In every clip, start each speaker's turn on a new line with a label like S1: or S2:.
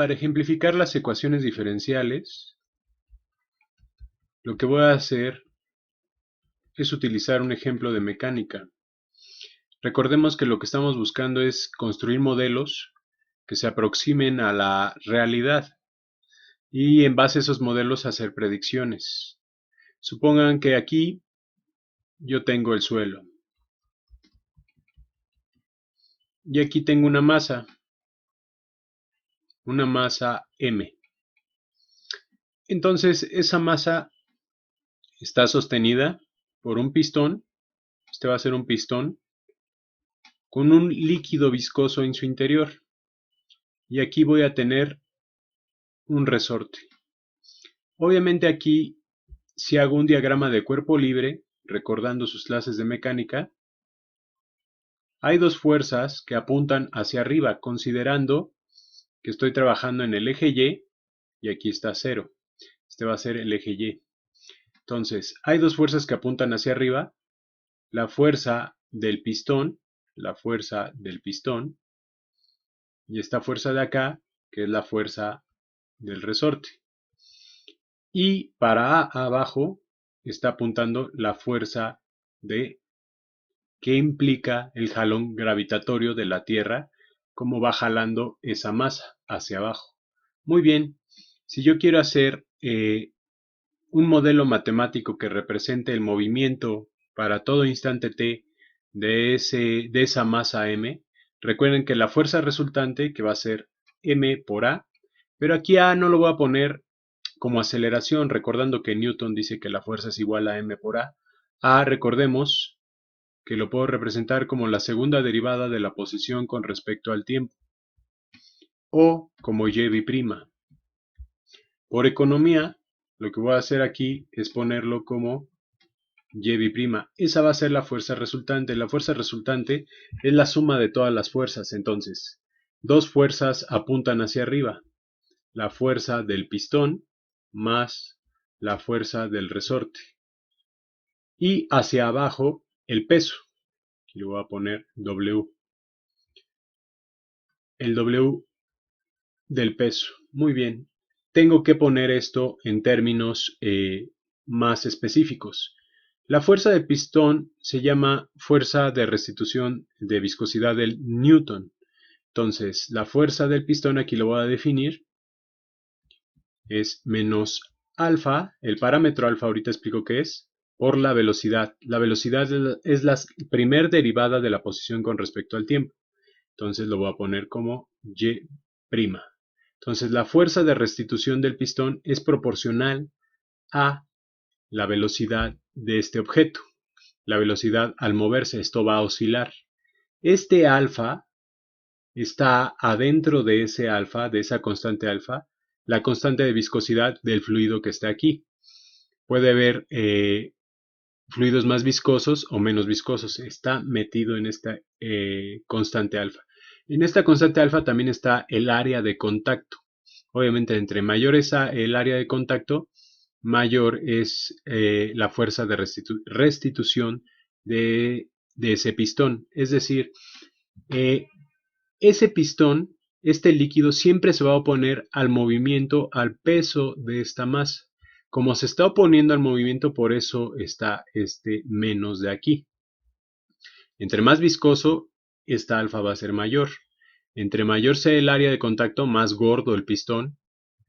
S1: para ejemplificar las ecuaciones diferenciales, lo que voy a hacer es utilizar un ejemplo de mecánica. Recordemos que lo que estamos buscando es construir modelos que se aproximen a la realidad y en base a esos modelos hacer predicciones. Supongan que aquí yo tengo el suelo y aquí tengo una masa M. Entonces esa masa está sostenida por un pistón. Este va a ser un pistón con un líquido viscoso en su interior. Y aquí voy a tener un resorte. Obviamente aquí, si hago un diagrama de cuerpo libre, recordando sus clases de mecánica, hay dos fuerzas que apuntan hacia arriba, considerando que estoy trabajando en el eje y aquí está 0. Este va a ser el eje Y. Entonces, hay dos fuerzas que apuntan hacia arriba, la fuerza del pistón, y esta fuerza de acá, que es la fuerza del resorte. Y para abajo está apuntando la fuerza que implica el jalón gravitatorio de la Tierra, cómo va jalando esa masa hacia abajo. Muy bien, si yo quiero hacer un modelo matemático que represente el movimiento para todo instante t de esa masa m, recuerden que la fuerza resultante, que va a ser m por a, pero aquí a no lo voy a poner como aceleración, recordando que Newton dice que la fuerza es igual a m por a. A, recordemos que lo puedo representar como la segunda derivada de la posición con respecto al tiempo, o como y'. Por economía, lo que voy a hacer aquí es ponerlo como y'. Esa va a ser la fuerza resultante. La fuerza resultante es la suma de todas las fuerzas. Entonces, dos fuerzas apuntan hacia arriba. La fuerza del pistón más la fuerza del resorte. Y hacia abajo, el peso. Aquí le voy a poner W. El W del peso. Muy bien. Tengo que poner esto en términos más específicos. La fuerza del pistón se llama fuerza de restitución de viscosidad del Newton. Entonces, la fuerza del pistón, aquí lo voy a definir, es menos alfa, el parámetro alfa ahorita explico qué es, por la velocidad. La velocidad es la primer derivada de la posición con respecto al tiempo. Entonces lo voy a poner como y'. Entonces la fuerza de restitución del pistón es proporcional a la velocidad de este objeto. La velocidad al moverse, esto va a oscilar. Este alfa está adentro de ese alfa, de esa constante alfa, la constante de viscosidad del fluido que está aquí. Puede haber fluidos más viscosos o menos viscosos. Está metido en esta constante alfa. En esta constante alfa también está el área de contacto. Obviamente, entre mayor es el área de contacto, mayor es la fuerza de restitución de ese pistón. Es decir, ese pistón, este líquido, siempre se va a oponer al movimiento, al peso de esta masa. Como se está oponiendo al movimiento, por eso está este menos de aquí. Entre más viscoso, esta alfa va a ser mayor. Entre mayor sea el área de contacto, más gordo el pistón,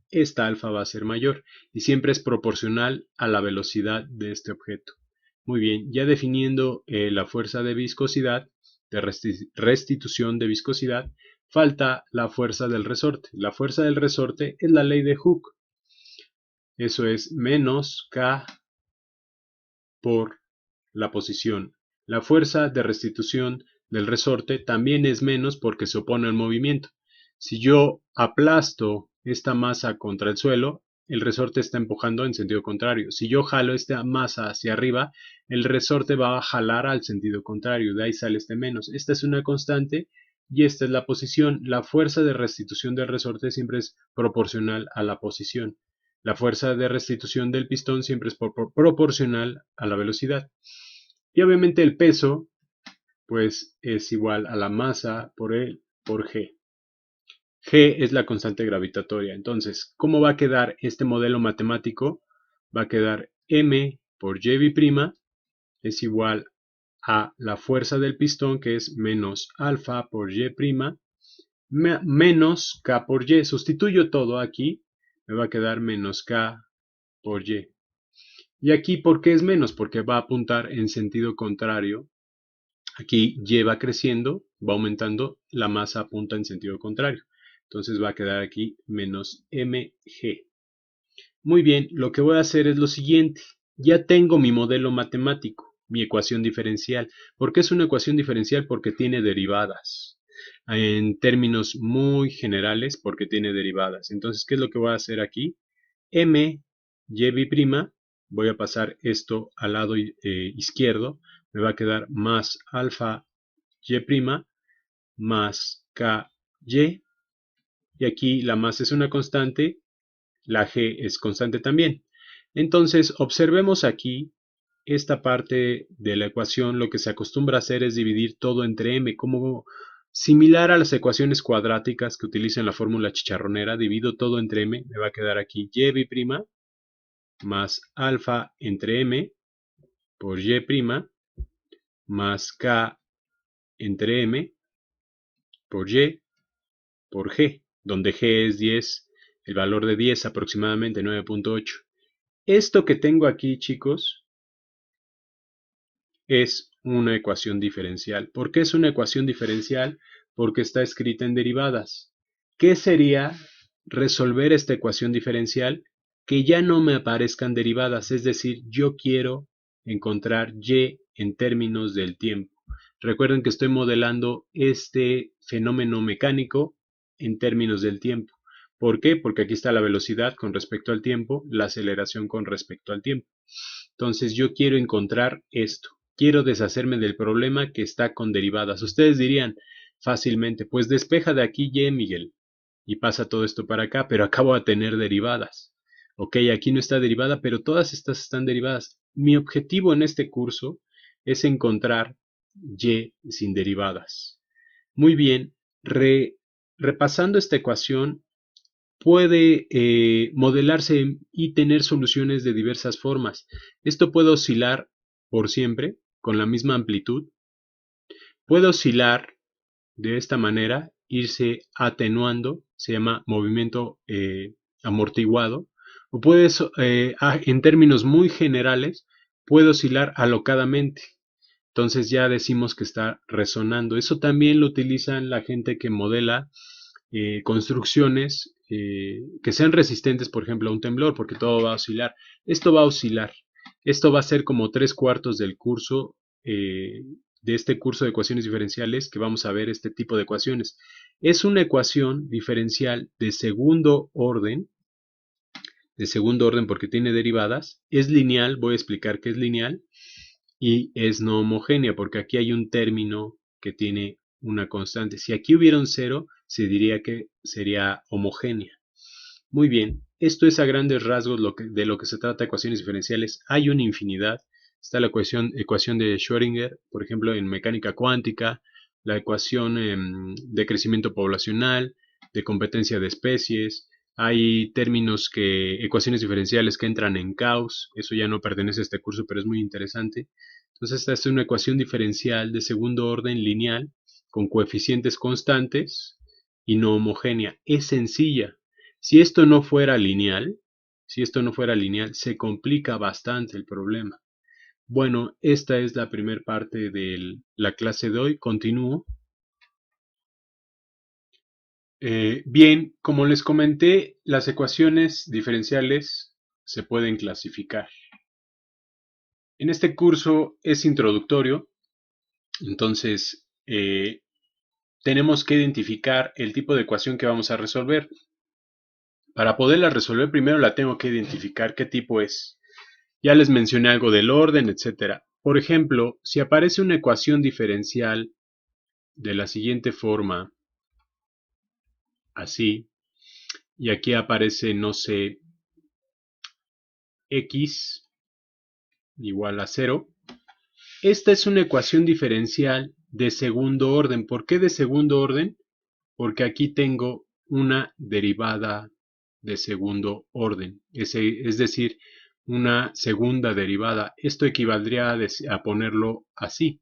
S1: esta alfa va a ser mayor. Y siempre es proporcional a la velocidad de este objeto. Muy bien, ya definiendo la fuerza de viscosidad, de restitución de viscosidad, falta la fuerza del resorte. La fuerza del resorte es la ley de Hooke. Eso es menos K por la posición. La fuerza de restitución del resorte también es menos porque se opone al movimiento. Si yo aplasto esta masa contra el suelo, el resorte está empujando en sentido contrario. Si yo jalo esta masa hacia arriba, el resorte va a jalar al sentido contrario. De ahí sale este menos. Esta es una constante y esta es la posición. La fuerza de restitución del resorte siempre es proporcional a la posición. La fuerza de restitución del pistón siempre es proporcional a la velocidad. Y obviamente el peso, pues es igual a la masa por G. G es la constante gravitatoria. Entonces, ¿cómo va a quedar este modelo matemático? Va a quedar m por y' es igual a la fuerza del pistón, que es menos alfa por y', menos k por y. Sustituyo todo aquí, me va a quedar menos k por y. Y aquí, ¿por qué es menos? Porque va a apuntar en sentido contrario. Aquí y va creciendo, va aumentando, la masa apunta en sentido contrario. Entonces va a quedar aquí menos mg. Muy bien, lo que voy a hacer es lo siguiente. Ya tengo mi modelo matemático, mi ecuación diferencial. ¿Por qué es una ecuación diferencial? Porque tiene derivadas. En términos muy generales, porque tiene derivadas. Entonces, ¿qué es lo que voy a hacer aquí? M, y', voy a pasar esto al lado izquierdo, me va a quedar más alfa y' más ky, y aquí la masa es una constante, la g es constante también. Entonces, observemos aquí esta parte de la ecuación. Lo que se acostumbra a hacer es dividir todo entre m, como similar a las ecuaciones cuadráticas que utilizan la fórmula chicharronera. Divido todo entre m, me va a quedar aquí y' más alfa entre m por y' más k entre m por y por g, donde g es 10, el valor de 10 aproximadamente 9.8. Esto que tengo aquí, chicos, es una ecuación diferencial. ¿Por qué es una ecuación diferencial? Porque está escrita en derivadas. ¿Qué sería resolver esta ecuación diferencial? Que ya no me aparezcan derivadas, es decir, yo quiero encontrar y en términos del tiempo. Recuerden que estoy modelando este fenómeno mecánico en términos del tiempo. ¿Por qué? Porque aquí está la velocidad con respecto al tiempo, la aceleración con respecto al tiempo. Entonces yo quiero encontrar esto. Quiero deshacerme del problema que está con derivadas. Ustedes dirían fácilmente, pues despeja de aquí Y, Miguel, y pasa todo esto para acá, pero acabo de tener derivadas. Ok, aquí no está derivada, pero todas estas están derivadas. Mi objetivo en este curso es encontrar Y sin derivadas. Muy bien, repasando esta ecuación, puede modelarse y tener soluciones de diversas formas. Esto puede oscilar por siempre con la misma amplitud. Puede oscilar de esta manera, irse atenuando, se llama movimiento amortiguado. O puede, en términos muy generales, puede oscilar alocadamente. Entonces ya decimos que está resonando. Eso también lo utilizan la gente que modela construcciones que sean resistentes, por ejemplo, a un temblor, porque todo va a oscilar. Esto va a oscilar. Esto va a ser como 3/4 del curso, de este curso de ecuaciones diferenciales, que vamos a ver este tipo de ecuaciones. Es una ecuación diferencial de segundo orden porque tiene derivadas. Es lineal, voy a explicar qué es lineal, y es no homogénea, porque aquí hay un término que tiene una constante. Si aquí hubiera un cero, se diría que sería homogénea. Muy bien, esto es a grandes rasgos de lo que se trata de ecuaciones diferenciales. Hay una infinidad. Está la ecuación de Schrödinger, por ejemplo, en mecánica cuántica, la ecuación de crecimiento poblacional, de competencia de especies. Hay términos ecuaciones diferenciales que entran en Gauss. Eso ya no pertenece a este curso, pero es muy interesante. Entonces, esta es una ecuación diferencial de segundo orden lineal con coeficientes constantes y no homogénea. Es sencilla. Si esto no fuera lineal, se complica bastante el problema. Bueno, esta es la primera parte de la clase de hoy. Continúo. Bien, como les comenté, las ecuaciones diferenciales se pueden clasificar. En este curso es introductorio, entonces tenemos que identificar el tipo de ecuación que vamos a resolver. Para poderla resolver, primero la tengo que identificar qué tipo es. Ya les mencioné algo del orden, etcétera. Por ejemplo, si aparece una ecuación diferencial de la siguiente forma, así, y aquí aparece, no sé, x igual a 0, esta es una ecuación diferencial de segundo orden. ¿Por qué de segundo orden? Porque aquí tengo una derivada de segundo orden, es decir, una segunda derivada. Esto equivaldría a ponerlo así: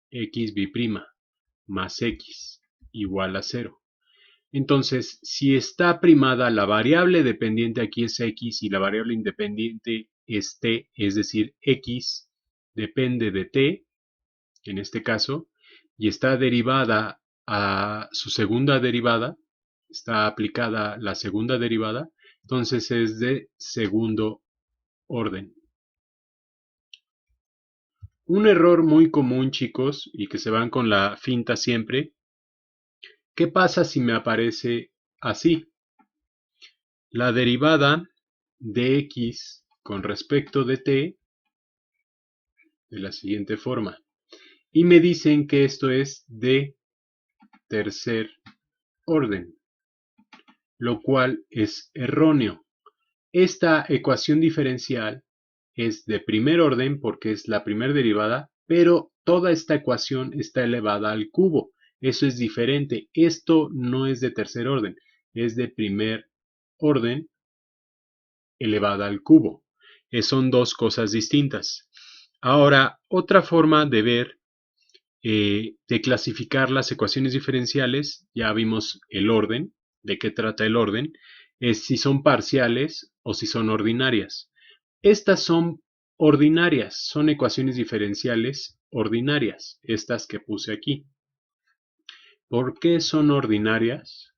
S1: x b' más x igual a 0. Entonces, si está primada la variable dependiente, aquí es x, y la variable independiente es t, es decir, x depende de t, en este caso, y está derivada a su segunda derivada, está aplicada la segunda derivada, entonces es de segundo orden. Un error muy común, chicos, y que se van con la finta siempre: ¿qué pasa si me aparece así? La derivada de x con respecto de t de la siguiente forma. Y me dicen que esto es de tercer orden, lo cual es erróneo. Esta ecuación diferencial es de primer orden porque es la primera derivada, pero toda esta ecuación está elevada al cubo. Eso es diferente. Esto no es de tercer orden, es de primer orden elevada al cubo. Son dos cosas distintas. Ahora, otra forma de ver, de clasificar las ecuaciones diferenciales, ya vimos el orden, de qué trata el orden, es si son parciales o si son ordinarias. Estas son ordinarias, son ecuaciones diferenciales ordinarias, estas que puse aquí. ¿Por qué son ordinarias?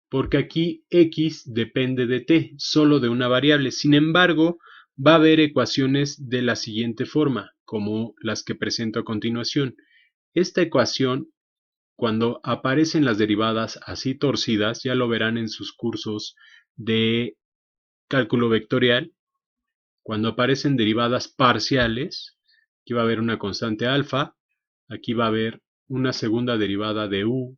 S1: Porque aquí x depende de t, solo de una variable. Sin embargo, va a haber ecuaciones de la siguiente forma, como las que presento a continuación. Esta ecuación, cuando aparecen las derivadas así torcidas, ya lo verán en sus cursos de cálculo vectorial, cuando aparecen derivadas parciales, aquí va a haber una constante alfa, aquí va a haber una segunda derivada de u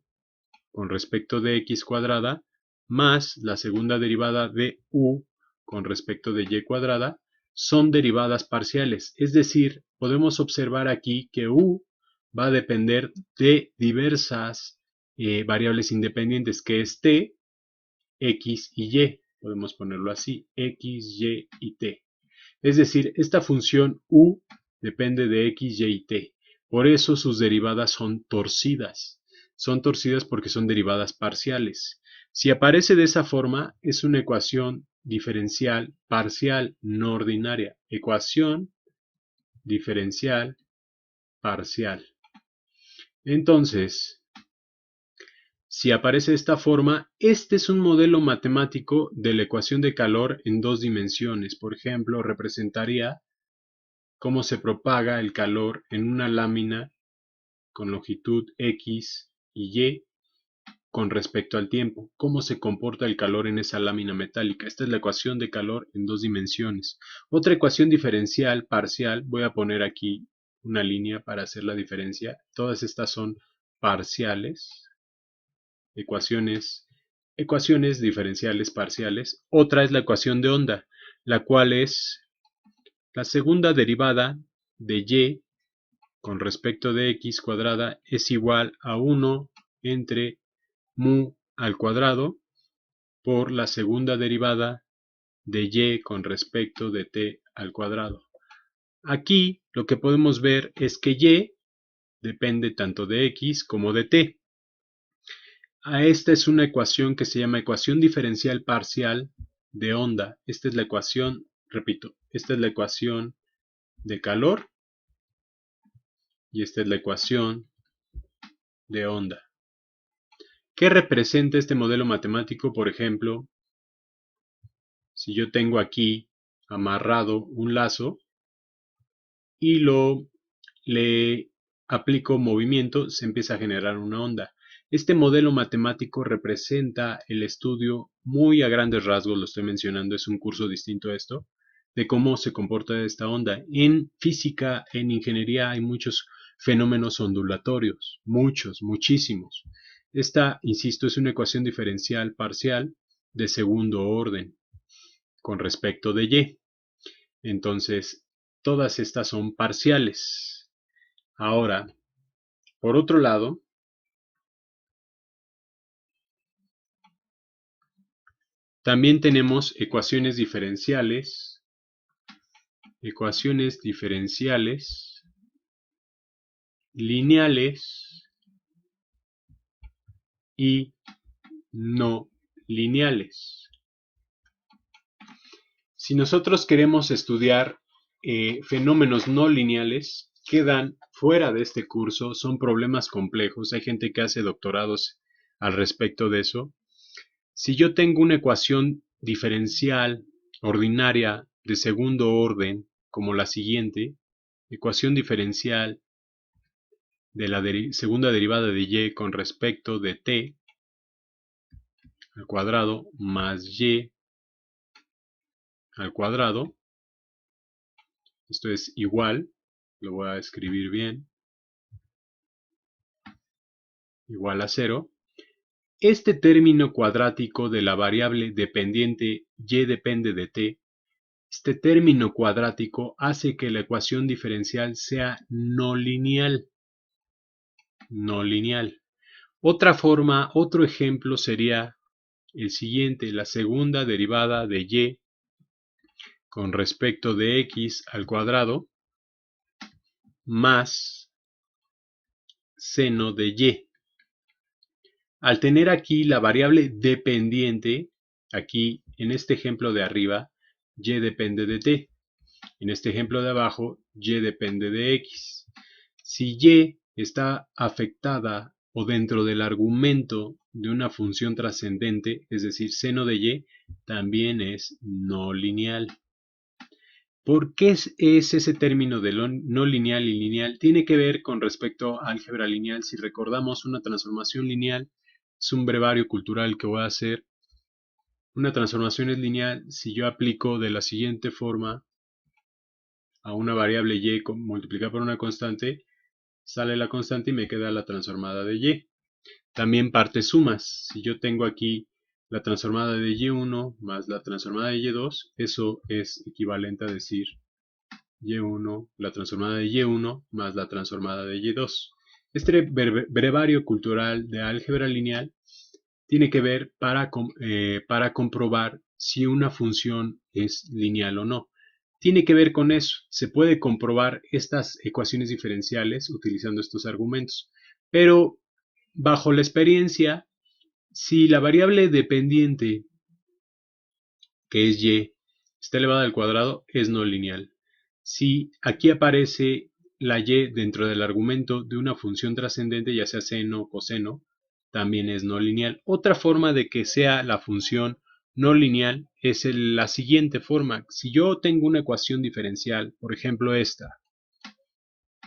S1: con respecto de x cuadrada, más la segunda derivada de u con respecto de y cuadrada, son derivadas parciales. Es decir, podemos observar aquí que u va a depender de diversas variables independientes, que es t, x y y. Podemos ponerlo así: x, y y t. Es decir, esta función u depende de x, y y t. Por eso sus derivadas son torcidas. Son torcidas porque son derivadas parciales. Si aparece de esa forma, es una ecuación diferencial parcial no ordinaria. Ecuación diferencial parcial. Entonces, si aparece de esta forma, este es un modelo matemático de la ecuación de calor en dos dimensiones. Por ejemplo, representaría cómo se propaga el calor en una lámina con longitud x y y con respecto al tiempo, cómo se comporta el calor en esa lámina metálica. Esta es la ecuación de calor en dos dimensiones. Otra ecuación diferencial parcial, voy a poner aquí una línea para hacer la diferencia. Todas estas son parciales, ecuaciones diferenciales parciales. Otra es la ecuación de onda, la cual es la segunda derivada de y con respecto de x cuadrada es igual a 1 entre mu al cuadrado por la segunda derivada de y con respecto de t al cuadrado. Aquí lo que podemos ver es que y depende tanto de x como de t. Esta es una ecuación que se llama ecuación diferencial parcial de onda. Esta es la ecuación, repito, esta es la ecuación de calor y esta es la ecuación de onda. ¿Qué representa este modelo matemático? Por ejemplo, si yo tengo aquí amarrado un lazo y le aplico movimiento, se empieza a generar una onda. Este modelo matemático representa el estudio, muy a grandes rasgos lo estoy mencionando, es un curso distinto a esto, de cómo se comporta esta onda. En física, en ingeniería hay muchos fenómenos ondulatorios, muchísimos. Esta, insisto, es una ecuación diferencial parcial de segundo orden con respecto de y. Entonces, todas estas son parciales. Ahora, por otro lado, También tenemos ecuaciones diferenciales lineales y no lineales. Si nosotros queremos estudiar fenómenos no lineales, quedan fuera de este curso, son problemas complejos, hay gente que hace doctorados al respecto de eso. Si yo tengo una ecuación diferencial ordinaria de segundo orden, como la siguiente, ecuación diferencial de la segunda derivada de y con respecto de t al cuadrado más y al cuadrado, esto es igual, lo voy a escribir bien, igual a 0. Este término cuadrático de la variable dependiente y depende de t, este término cuadrático hace que la ecuación diferencial sea no lineal. No lineal. Otra forma, otro ejemplo sería el siguiente, la segunda derivada de y con respecto de x al cuadrado más seno de y. Al tener aquí la variable dependiente, aquí en este ejemplo de arriba, y depende de t. En este ejemplo de abajo, y depende de x. Si y está afectada o dentro del argumento de una función trascendente, es decir, seno de y, también es no lineal. ¿Por qué es ese término de no lineal y lineal? Tiene que ver con respecto a álgebra lineal. Si recordamos, una transformación lineal es un brevario cultural que voy a hacer. Una transformación es lineal si yo aplico de la siguiente forma a una variable y multiplicada por una constante, sale la constante y me queda la transformada de y. También partes sumas. Si yo tengo aquí la transformada de y1 más la transformada de y2, eso es equivalente a decir y1, la transformada de y1 más la transformada de y2. Este brevario cultural de álgebra lineal tiene que ver para comprobar si una función es lineal o no. Tiene que ver con eso. Se puede comprobar estas ecuaciones diferenciales utilizando estos argumentos. Pero bajo la experiencia, si la variable dependiente, que es y, está elevada al cuadrado, es no lineal. Si aquí aparece la y dentro del argumento de una función trascendente, ya sea seno o coseno, también es no lineal. Otra forma de que sea la función no lineal es la siguiente forma. Si yo tengo una ecuación diferencial, por ejemplo esta,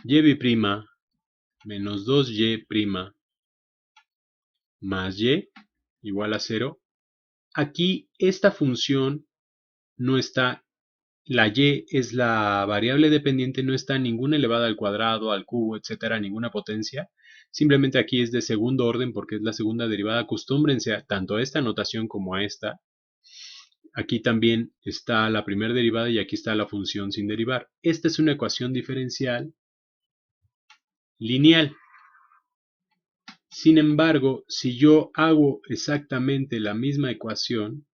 S1: y' menos 2y' más y igual a 0, aquí esta función no está, la y es la variable dependiente, no está ninguna elevada al cuadrado, al cubo, etcétera, ninguna potencia. Simplemente aquí es de segundo orden porque es la segunda derivada. Acostúmbrense tanto a esta notación como a esta. Aquí también está la primera derivada y aquí está la función sin derivar. Esta es una ecuación diferencial lineal. Sin embargo, si yo hago exactamente la misma ecuación,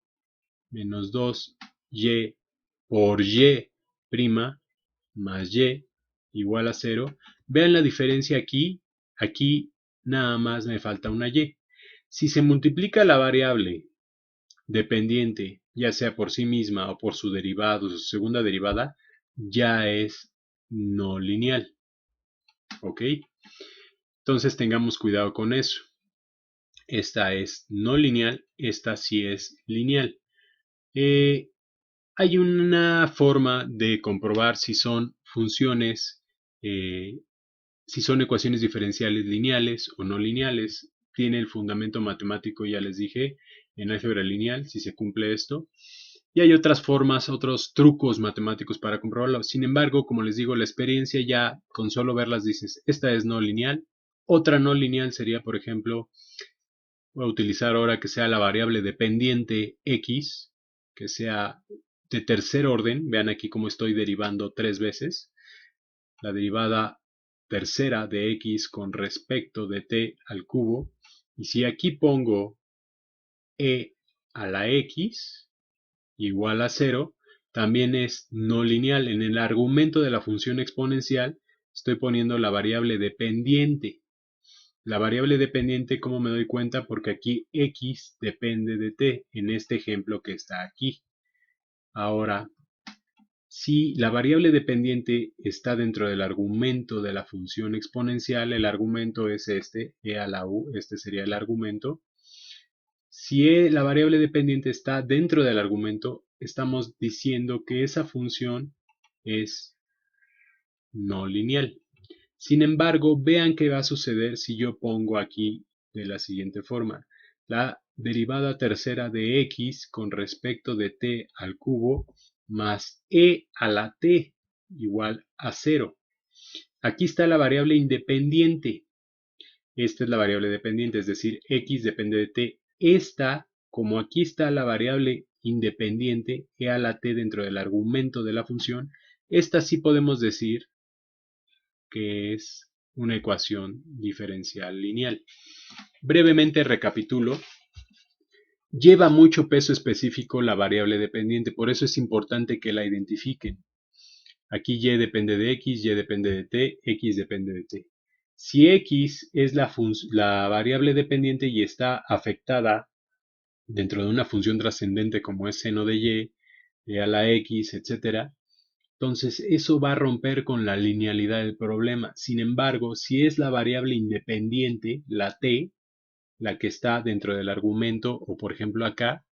S1: menos 2y por y' más y igual a 0, vean la diferencia aquí. Aquí nada más me falta una y. Si se multiplica la variable dependiente, ya sea por sí misma o por su derivado, su segunda derivada, ya es no lineal. ¿Ok? Entonces tengamos cuidado con eso. Esta es no lineal, esta sí es lineal. Hay una forma de comprobar si son funciones, si son ecuaciones diferenciales lineales o no lineales. Tiene el fundamento matemático, ya les dije, en álgebra lineal, si se cumple esto. Y hay otras formas, otros trucos matemáticos para comprobarlo. Sin embargo, como les digo, la experiencia ya con solo verlas dices, esta es no lineal. Otra no lineal sería, por ejemplo, voy a utilizar ahora que sea la variable dependiente x, que sea de tercer orden. Vean aquí cómo estoy derivando 3 veces. La derivada tercera de x con respecto de t al cubo. Y si aquí pongo e a la x igual a 0 también es no lineal. En el argumento de la función exponencial estoy poniendo la variable dependiente. La variable dependiente, ¿cómo me doy cuenta? Porque aquí x depende de t, en este ejemplo que está aquí. Ahora, si la variable dependiente está dentro del argumento de la función exponencial, el argumento es este, e a la u, este sería el argumento. Si la variable dependiente está dentro del argumento, estamos diciendo que esa función es no lineal. Sin embargo, vean qué va a suceder si yo pongo aquí de la siguiente forma. La derivada tercera de x con respecto de t al cubo más e a la t igual a 0. Aquí está la variable independiente. Esta es la variable dependiente, es decir, x depende de t. Esta, como aquí está la variable independiente, e a la t dentro del argumento de la función, esta sí podemos decir que es una ecuación diferencial lineal. Brevemente recapitulo. Lleva mucho peso específico la variable dependiente, por eso es importante que la identifiquen. Aquí y depende de x, y depende de t, x depende de t. Si x es la variable dependiente y está afectada dentro de una función trascendente como es seno de y, e a la x, etc., entonces eso va a romper con la linealidad del problema. Sin embargo, si es la variable independiente, la t, la que está dentro del argumento, o por ejemplo acá,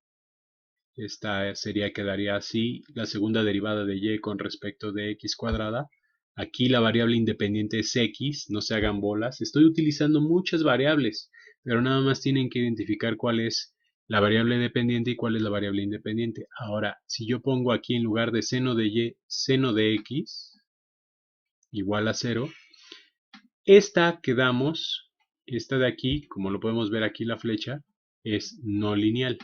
S1: esta quedaría así, la segunda derivada de y con respecto de x cuadrada. Aquí la variable independiente es x, no se hagan bolas. Estoy utilizando muchas variables, pero nada más tienen que identificar cuál es la variable dependiente y cuál es la variable independiente. Ahora, si yo pongo aquí en lugar de seno de y, seno de x igual a 0, esta que damos, esta de aquí, como lo podemos ver aquí la flecha, es no lineal.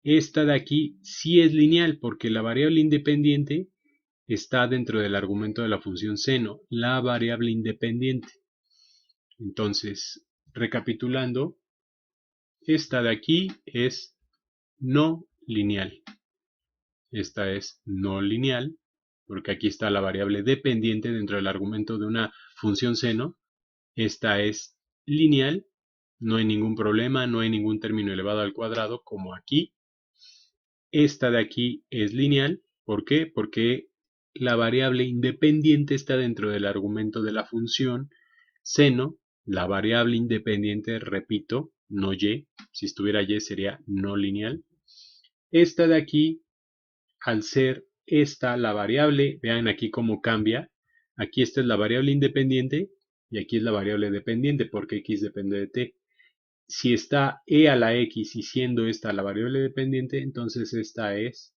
S1: Esta de aquí sí es lineal porque la variable independiente está dentro del argumento de la función seno, la variable independiente. Entonces, recapitulando, esta de aquí es no lineal. Esta es no lineal porque aquí está la variable dependiente dentro del argumento de una función seno. Esta es lineal, no hay ningún problema, no hay ningún término elevado al cuadrado como aquí. Esta de aquí es lineal, ¿por qué? Porque la variable independiente está dentro del argumento de la función seno. La variable independiente, repito, no y, si estuviera y sería no lineal. Esta de aquí, al ser esta la variable, vean aquí cómo cambia. Aquí esta es la variable independiente y aquí es la variable dependiente porque x depende de t. Si está e a la x y siendo esta la variable dependiente, entonces esta es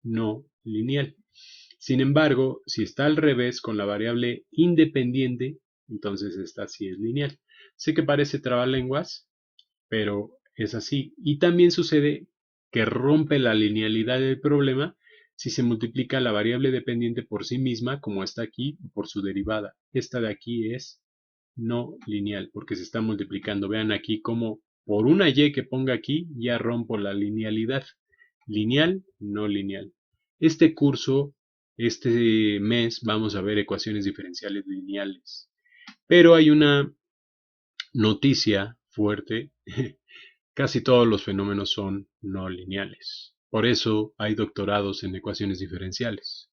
S1: no lineal. Sin embargo, si está al revés con la variable independiente, entonces esta sí es lineal. Sé que parece trabalenguas, pero es así. Y también sucede que rompe la linealidad del problema si se multiplica la variable dependiente por sí misma, como está aquí, por su derivada. Esta de aquí es no lineal, porque se está multiplicando. Vean aquí cómo por una y que ponga aquí ya rompo la linealidad. Lineal, no lineal. Este curso, este mes, vamos a ver ecuaciones diferenciales lineales. Pero hay una noticia fuerte. Casi todos los fenómenos son no lineales. Por eso hay doctorados en ecuaciones diferenciales,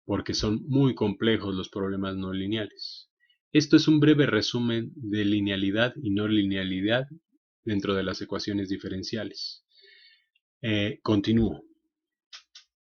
S1: porque son muy complejos los problemas no lineales. Esto es un breve resumen de linealidad y no linealidad dentro de las ecuaciones diferenciales. Continúo.